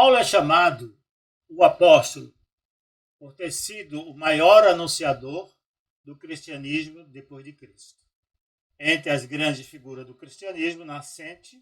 Paulo é chamado o apóstolo por ter sido o maior anunciador do cristianismo depois de Cristo. Entre as grandes figuras do cristianismo nascente,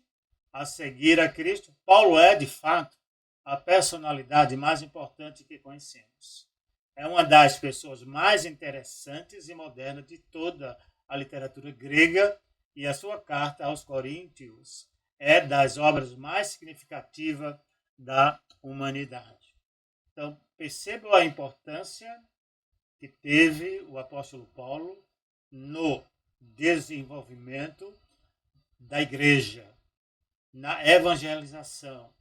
a seguir a Cristo, Paulo é, de fato, a personalidade mais importante que conhecemos. É uma das pessoas mais interessantes e modernas de toda a literatura grega, e a sua carta aos Coríntios é das obras mais significativas da humanidade. Então, percebam a importância que teve o apóstolo Paulo no desenvolvimento da igreja, na evangelização,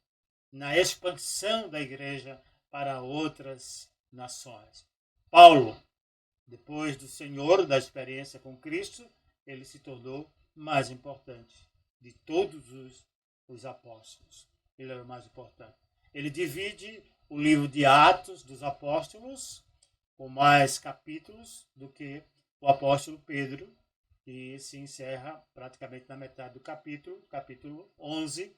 na expansão da igreja para outras nações. Paulo, depois do Senhor, da experiência com Cristo, ele se tornou mais importante de todos os apóstolos. Ele era o mais importante. Ele divide o livro de Atos dos Apóstolos com mais capítulos do que o apóstolo Pedro, que se encerra praticamente na metade do capítulo 11.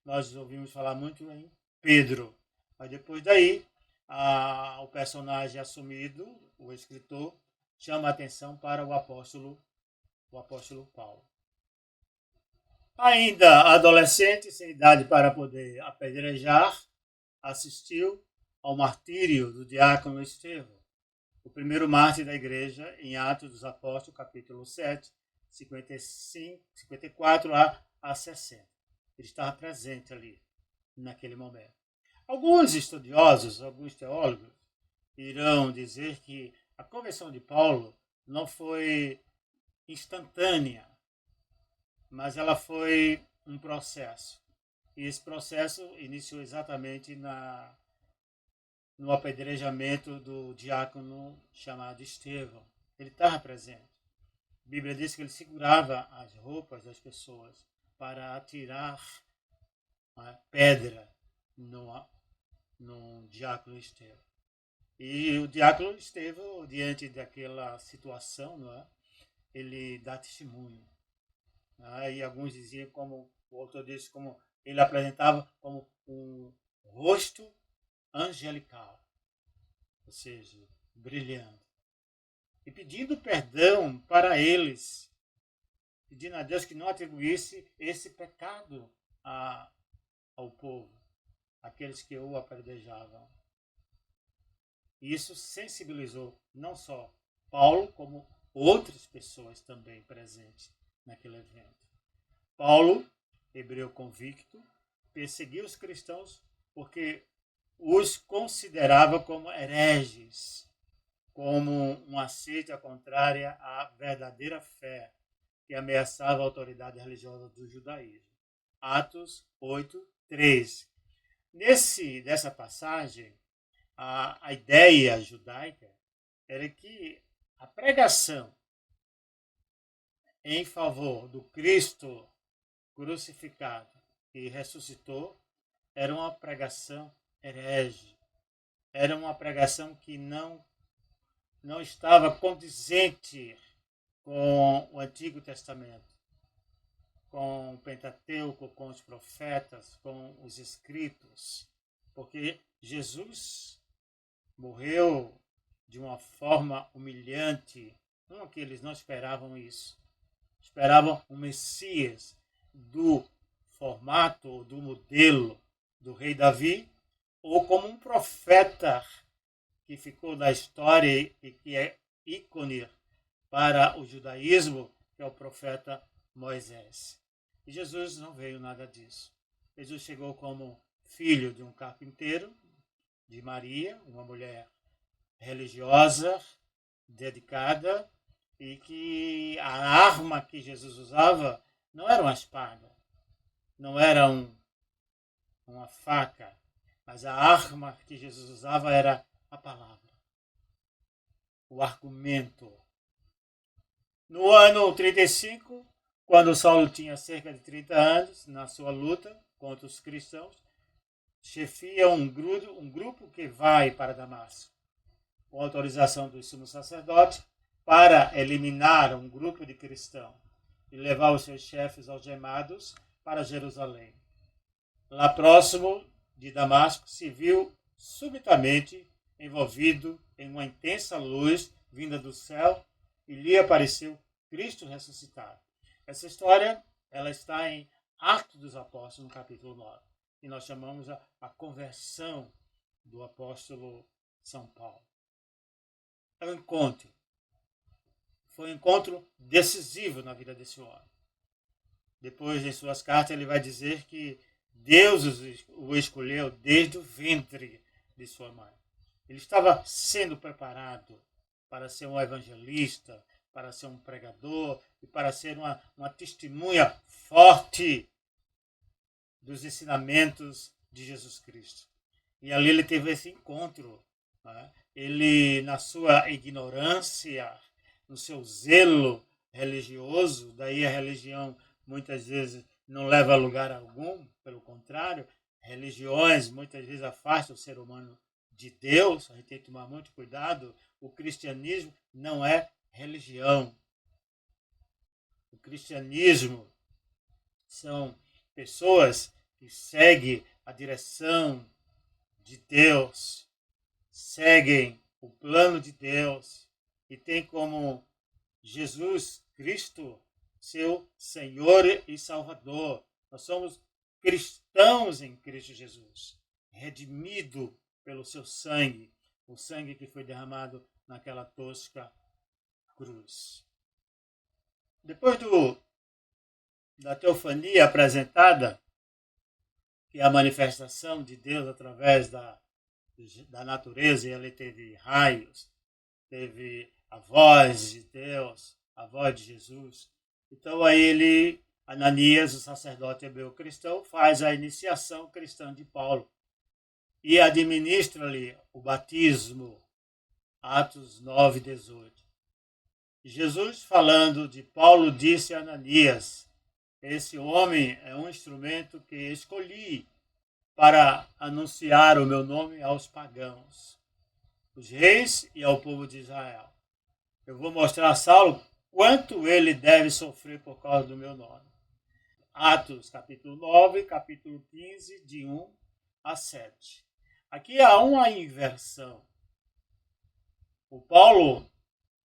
Nós ouvimos falar muito em Pedro. Mas depois daí, o personagem assumido, o escritor, chama a atenção para o apóstolo Paulo. Ainda adolescente, sem idade para poder apedrejar, assistiu ao martírio do diácono Estevão, o primeiro mártir da igreja, em Atos dos Apóstolos, capítulo 7, 54 a 60. Ele estava presente ali, naquele momento. Alguns estudiosos, alguns teólogos, irão dizer que a conversão de Paulo não foi instantânea, mas ela foi um processo. E esse processo iniciou exatamente no apedrejamento do diácono chamado Estevão. Ele estava presente. A Bíblia diz que ele segurava as roupas das pessoas para atirar uma pedra no diácono Estevão. E o diácono Estevão, diante daquela situação, não é? Ele dá testemunho. E alguns diziam, como o autor disse, como ele apresentava como um rosto angelical, ou seja, brilhando, e pedindo perdão para eles, pedindo a Deus que não atribuísse esse pecado ao povo, aqueles que o apedrejavam. E isso sensibilizou não só Paulo, como outras pessoas também presentes naquele evento. Paulo, hebreu convicto, perseguiu os cristãos porque os considerava como hereges, como uma seita contrária à verdadeira fé que ameaçava a autoridade religiosa do judaísmo. Atos 8, 3. Dessa passagem, a ideia judaica era que a pregação em favor do Cristo crucificado e ressuscitou era uma pregação herege, era uma pregação que não estava condizente com o Antigo Testamento, com o Pentateuco, com os profetas, com os escritos, porque Jesus morreu de uma forma humilhante, não que eles não esperavam isso. Esperavam um Messias do formato, do modelo do rei Davi, ou como um profeta que ficou na história e que é ícone para o judaísmo, que é o profeta Moisés. E Jesus não veio nada disso. Jesus chegou como filho de um carpinteiro, de Maria, uma mulher religiosa, dedicada, e que a arma que Jesus usava não era uma espada, não era uma faca, mas a arma que Jesus usava era a palavra, o argumento. No ano 35, quando Saulo tinha cerca de 30 anos, na sua luta contra os cristãos, chefia um grupo que vai para Damasco, com autorização do sumo sacerdote, para eliminar um grupo de cristãos e levar os seus chefes algemados para Jerusalém. Lá próximo de Damasco se viu subitamente envolvido em uma intensa luz vinda do céu e lhe apareceu Cristo ressuscitado. Essa história ela está em Atos dos Apóstolos, no capítulo 9, e nós chamamos a conversão do apóstolo São Paulo. É um encontro. Foi um encontro decisivo na vida desse homem. Depois, em suas cartas, ele vai dizer que Deus o escolheu desde o ventre de sua mãe. Ele estava sendo preparado para ser um evangelista, para ser um pregador e para ser uma testemunha forte dos ensinamentos de Jesus Cristo. E ali ele teve esse encontro. Né? Ele, na sua ignorância, no seu zelo religioso, daí a religião muitas vezes não leva a lugar algum, pelo contrário, religiões muitas vezes afastam o ser humano de Deus, a gente tem que tomar muito cuidado. O cristianismo não é religião. O cristianismo são pessoas que seguem a direção de Deus, seguem o plano de Deus e tem como Jesus Cristo seu Senhor e Salvador. Nós somos cristãos em Cristo Jesus, redimido pelo seu sangue, o sangue que foi derramado naquela tosca cruz. Depois da teofania apresentada, que é a manifestação de Deus através da natureza, e ele teve raios, teve a voz de Deus, a voz de Jesus. Então aí Ananias, o sacerdote hebreu cristão, faz a iniciação cristã de Paulo e administra-lhe o batismo, Atos 9, 18. Jesus, falando de Paulo, disse a Ananias: esse homem é um instrumento que escolhi para anunciar o meu nome aos pagãos, os reis e ao povo de Israel. Eu vou mostrar a Saulo quanto ele deve sofrer por causa do meu nome. Atos, capítulo 9, capítulo 15, de 1 a 7. Aqui há uma inversão. O Paulo,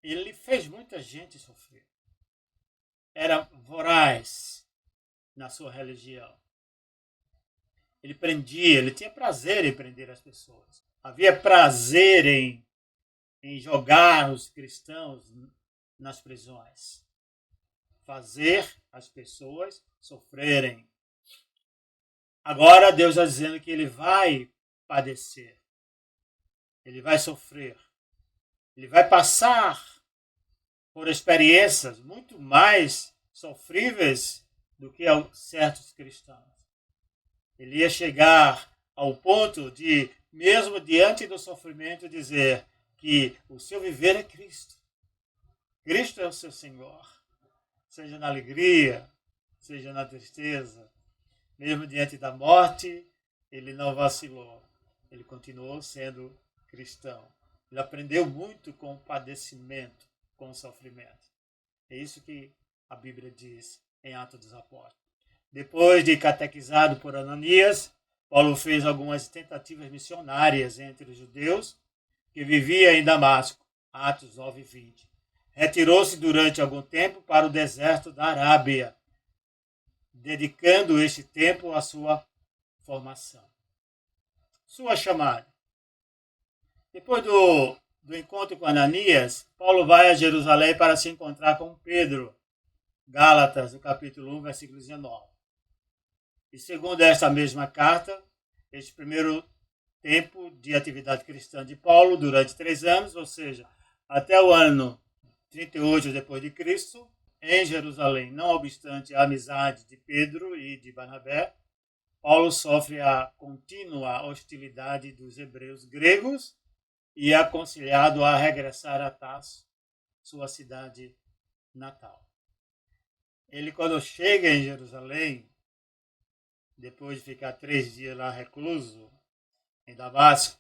ele fez muita gente sofrer. Era voraz na sua religião. Ele prendia, ele tinha prazer em prender as pessoas. Havia prazer em jogar os cristãos nas prisões. Fazer as pessoas sofrerem. Agora Deus está dizendo que ele vai padecer. Ele vai sofrer. Ele vai passar por experiências muito mais sofríveis do que certos cristãos. Ele ia chegar ao ponto de, mesmo diante do sofrimento, dizer que o seu viver é Cristo. Cristo é o seu Senhor. Seja na alegria, seja na tristeza. Mesmo diante da morte, ele não vacilou. Ele continuou sendo cristão. Ele aprendeu muito com o padecimento, com o sofrimento. É isso que a Bíblia diz em Atos dos Apóstolos. Depois de catequizado por Ananias, Paulo fez algumas tentativas missionárias entre os judeus que viviam em Damasco, Atos 9, 20. Retirou-se durante algum tempo para o deserto da Arábia, dedicando este tempo à sua formação. Sua chamada. Depois do encontro com Ananias, Paulo vai a Jerusalém para se encontrar com Pedro. Gálatas, no capítulo 1, versículo 19. E segundo esta mesma carta, este primeiro tempo de atividade cristã de Paulo, durante 3 anos, ou seja, até o ano 38 depois de Cristo, em Jerusalém, não obstante a amizade de Pedro e de Barnabé, Paulo sofre a contínua hostilidade dos hebreus gregos e é aconselhado a regressar a Tarso, sua cidade natal. Ele, quando chega em Jerusalém, depois de ficar 3 dias lá recluso, em Damasco,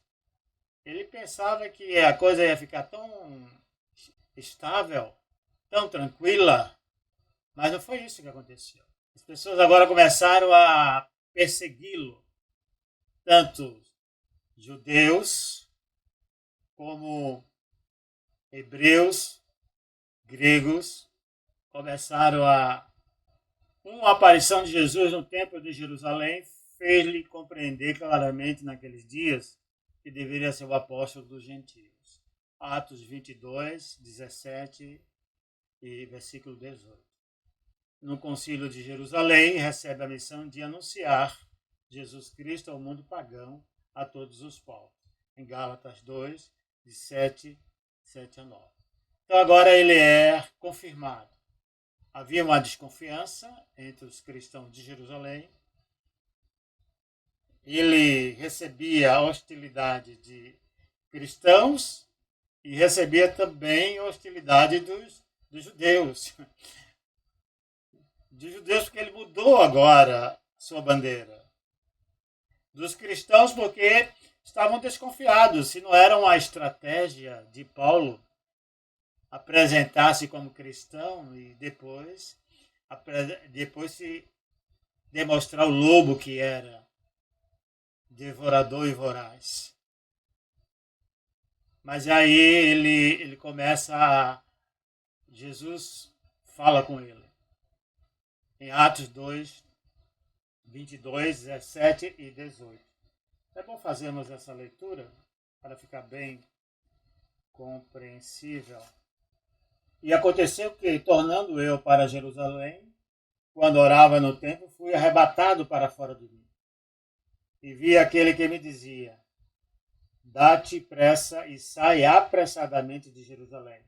ele pensava que a coisa ia ficar tão estável, tão tranquila, mas não foi isso que aconteceu. As pessoas agora começaram a persegui-lo. tanto judeus como hebreus, gregos, começaram a... Uma aparição de Jesus no Templo de Jerusalém fez-lhe compreender claramente naqueles dias que deveria ser o apóstolo dos gentios. Atos 22, 17 e versículo 18. No Concílio de Jerusalém, recebe a missão de anunciar Jesus Cristo ao mundo pagão, a todos os povos. Em Gálatas 2, de 7 a 9. Então agora ele é confirmado. Havia uma desconfiança entre os cristãos de Jerusalém. Ele recebia a hostilidade de cristãos e recebia também a hostilidade dos judeus. Dos judeus porque ele mudou agora sua bandeira. Dos cristãos porque estavam desconfiados se não era uma estratégia de Paulo apresentar-se como cristão e depois se demonstrar o lobo que era, devorador e voraz. Mas aí ele começa a... Jesus fala com ele. Em Atos 2, 22, 17 e 18. É bom fazermos essa leitura para ficar bem compreensível. E aconteceu que, tornando eu para Jerusalém, quando orava no templo, fui arrebatado para fora de mim. E vi aquele que me dizia: dá-te pressa e sai apressadamente de Jerusalém,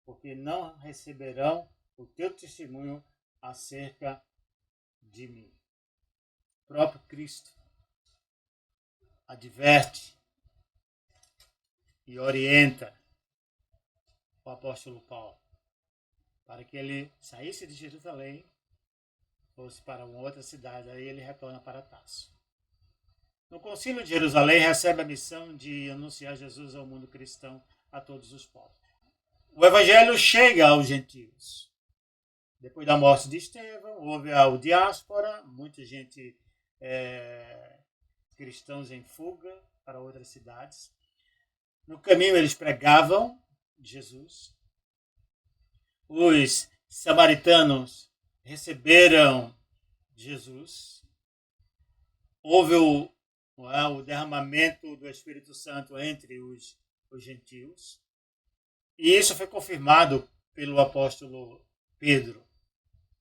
porque não receberão o teu testemunho acerca de mim. O próprio Cristo adverte e orienta o apóstolo Paulo para que ele saísse de Jerusalém, fosse para uma outra cidade, aí ele retorna para Tarso. No Concílio de Jerusalém recebe a missão de anunciar Jesus ao mundo cristão, a todos os povos. O evangelho chega aos gentios. Depois da morte de Estevão, houve a diáspora, muita gente, cristãos em fuga para outras cidades. No caminho eles pregavam Jesus. Os samaritanos receberam Jesus. Houve o derramamento do Espírito Santo entre os gentios. E isso foi confirmado pelo apóstolo Pedro,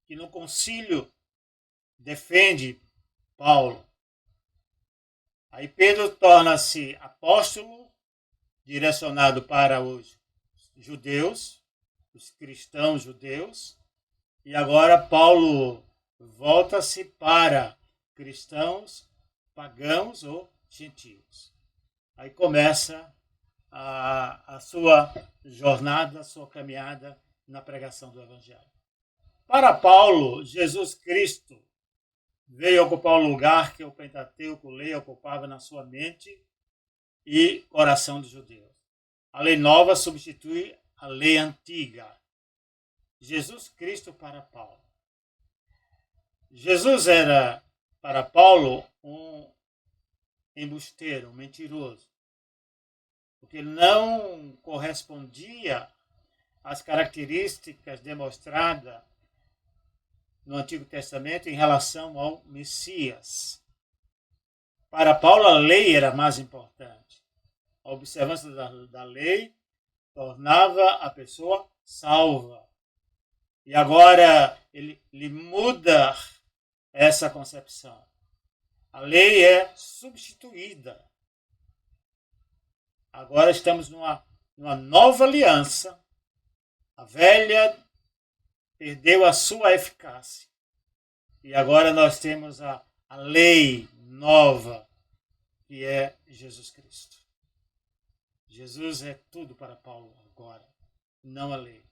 que no concílio defende Paulo. Aí Pedro torna-se apóstolo, direcionado para os judeus, os cristãos judeus, e agora Paulo volta-se para cristãos pagãos ou gentios. Aí começa a sua jornada, a sua caminhada na pregação do Evangelho. Para Paulo, Jesus Cristo veio ocupar o lugar que o Pentateuco, lei, ocupava na sua mente e coração dos judeus. A lei nova substitui a lei antiga. Jesus Cristo para Paulo. Jesus era, para Paulo, um embusteiro, um mentiroso, porque não correspondia às características demonstradas no Antigo Testamento em relação ao Messias. Para Paulo, a lei era mais importante. A observância da lei tornava a pessoa salva. E agora ele muda essa concepção. A lei é substituída. Agora estamos numa nova aliança. A velha perdeu a sua eficácia. E agora nós temos a lei nova, que é Jesus Cristo. Jesus é tudo para Paulo agora, não a lei.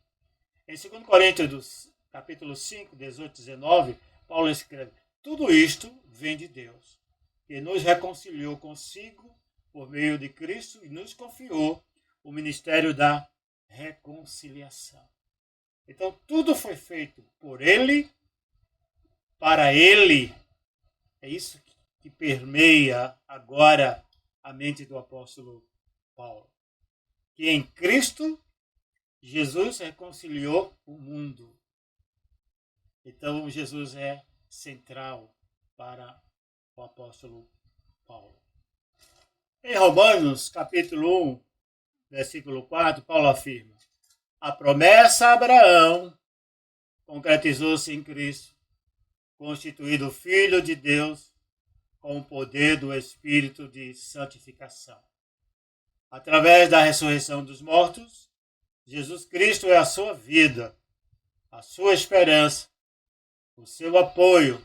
Em 2 Coríntios, capítulo 5, 18 e 19, Paulo escreve: tudo isto vem de Deus, que nos reconciliou consigo por meio de Cristo e nos confiou o ministério da reconciliação. Então, tudo foi feito por Ele, para Ele. É isso que permeia agora a mente do apóstolo Paulo. Que em Cristo, Jesus reconciliou o mundo. Então, Jesus é central para o apóstolo Paulo. Em Romanos, capítulo 1, versículo 4, Paulo afirma: a promessa a Abraão concretizou-se em Cristo, constituído Filho de Deus com o poder do Espírito de santificação. Através da ressurreição dos mortos, Jesus Cristo é a sua vida, a sua esperança, o seu apoio,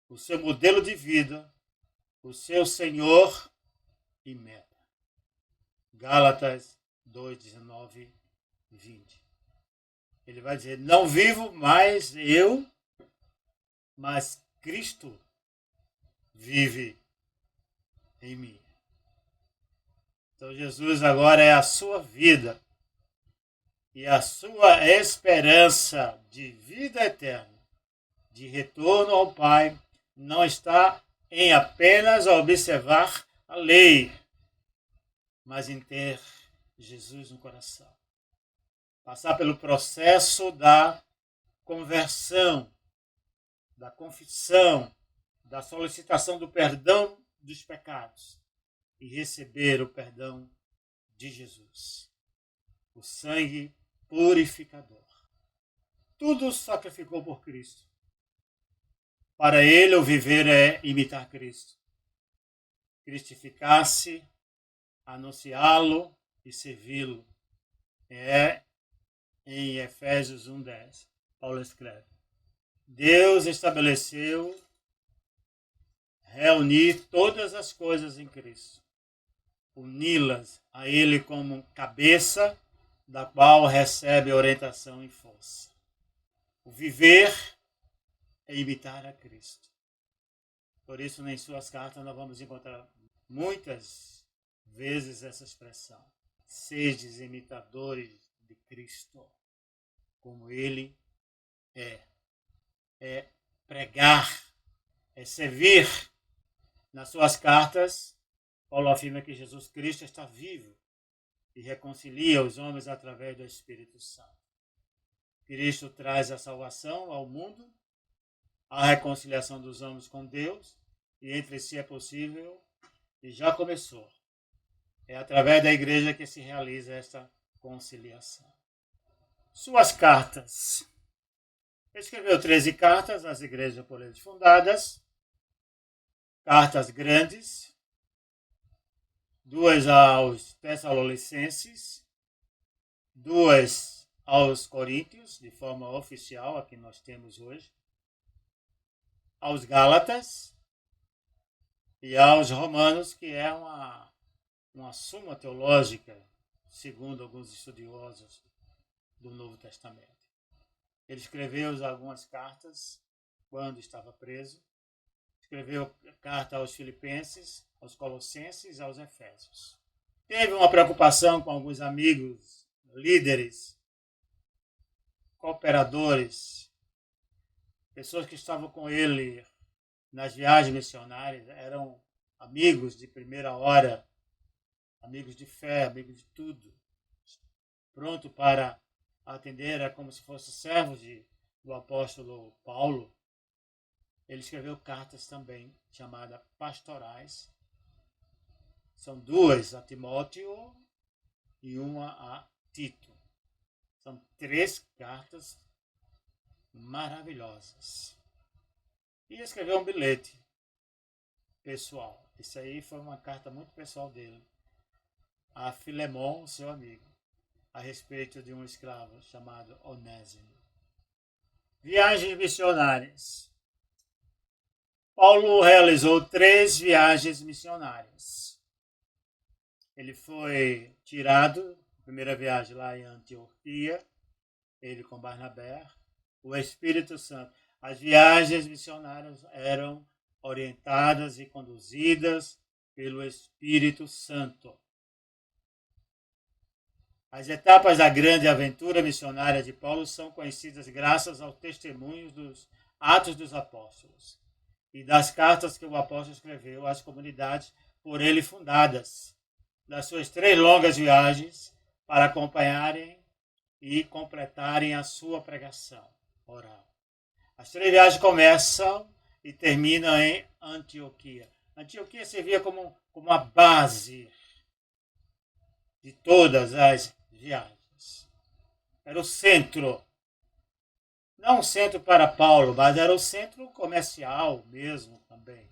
o seu modelo de vida, o seu Senhor e meta. Gálatas 2, 19 e 20. Ele vai dizer: não vivo mais eu, mas Cristo vive em mim. Então Jesus agora é a sua vida e a sua esperança de vida eterna, de retorno ao Pai, não está em apenas observar a lei, mas em ter Jesus no coração. Passar pelo processo da conversão, da confissão, da solicitação do perdão dos pecados e receber o perdão de Jesus, o sangue purificador. Tudo sacrificou por Cristo. Para ele, o viver é imitar Cristo. Cristificar-se, anunciá-lo e servi-lo. É em Efésios 1:10. Paulo escreve: Deus estabeleceu reunir todas as coisas em Cristo, uni-las a ele como cabeça, da qual recebe orientação e força. O viver é imitar a Cristo. Por isso, em suas cartas, nós vamos encontrar muitas vezes essa expressão: sedes imitadores de Cristo, como ele é. É pregar, é servir. Nas suas cartas, Paulo afirma que Jesus Cristo está vivo e reconcilia os homens através do Espírito Santo. Cristo traz a salvação ao mundo, a reconciliação dos homens com Deus, e entre si é possível e já começou. É através da igreja que se realiza esta conciliação. Suas cartas. Escreveu 13 cartas às igrejas por ele fundadas, cartas grandes, 2 aos Tessalonicenses, 2 aos Coríntios, de forma oficial, a que nós temos hoje, aos Gálatas e aos Romanos, que é uma suma teológica, segundo alguns estudiosos do Novo Testamento. Ele escreveu algumas cartas quando estava preso. Escreveu carta aos Filipenses, aos Colossenses e aos Efésios. Teve uma preocupação com alguns amigos, líderes, cooperadores, pessoas que estavam com ele nas viagens missionárias, eram amigos de primeira hora, amigos de fé, amigos de tudo, pronto para atender, é como se fosse servo do apóstolo Paulo. Ele escreveu cartas também, chamadas pastorais. São 2 a Timóteo e 1 a Tito. São 3 cartas maravilhosas. E escreveu um bilhete pessoal. Isso aí foi uma carta muito pessoal dele, a Filemon, seu amigo, a respeito de um escravo chamado Onésimo. Viagens missionárias. Paulo realizou 3 viagens missionárias. Ele foi tirado, primeira viagem lá em Antioquia, ele com Barnabé, o Espírito Santo. As viagens missionárias eram orientadas e conduzidas pelo Espírito Santo. As etapas da grande aventura missionária de Paulo são conhecidas graças ao testemunho dos Atos dos Apóstolos e das cartas que o apóstolo escreveu às comunidades por ele fundadas, das suas 3 longas viagens para acompanharem e completarem a sua pregação oral. As 3 viagens começam e terminam em Antioquia. Antioquia servia como a base de todas as viagens. Era o centro. Não o centro para Paulo, mas era o centro comercial mesmo também.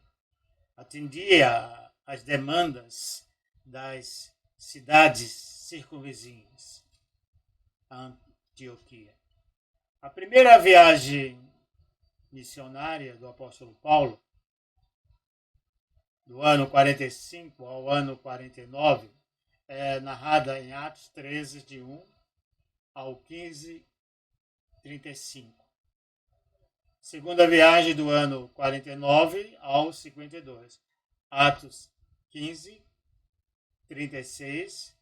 Atendia às demandas das cidades circunvizinhas a Antioquia. A primeira viagem missionária do apóstolo Paulo, do ano 45 ao ano 49, é narrada em Atos 13, de 1 ao 15, 35. Segunda viagem do ano 49 ao 52. Atos 15, 36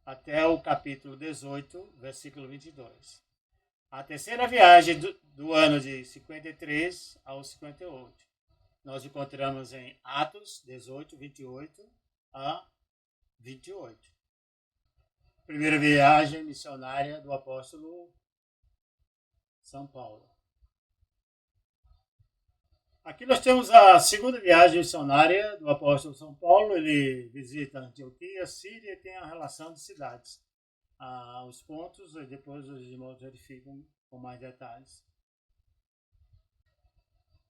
até o capítulo 18, versículo 22. A terceira viagem do ano de 53 ao 58. Nós encontramos em Atos 18, 28 a 28. Primeira viagem missionária do apóstolo São Paulo. Aqui nós temos a segunda viagem missionária do apóstolo São Paulo. Ele visita Antioquia, Síria e tem a relação de cidades. Os pontos e depois os irmãos verificam com mais detalhes.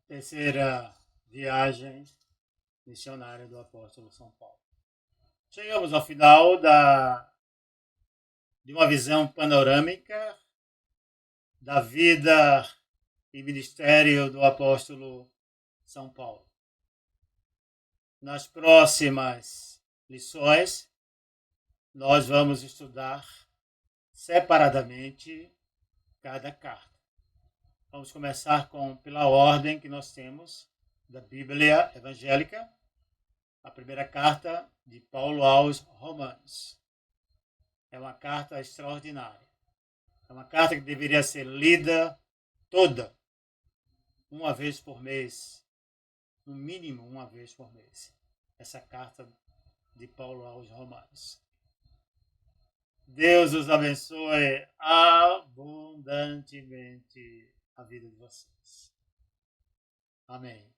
Terceira viagem missionária do apóstolo São Paulo. Chegamos ao final de uma visão panorâmica da vida e ministério do apóstolo São Paulo. Nas próximas lições, nós vamos estudar separadamente cada carta. Vamos começar pela ordem que nós temos da Bíblia evangélica, a primeira carta de Paulo aos Romanos. É uma carta extraordinária. É uma carta que deveria ser lida toda, uma vez por mês, no mínimo uma vez por mês. Essa carta de Paulo aos Romanos. Deus os abençoe abundantemente a vida de vocês. Amém.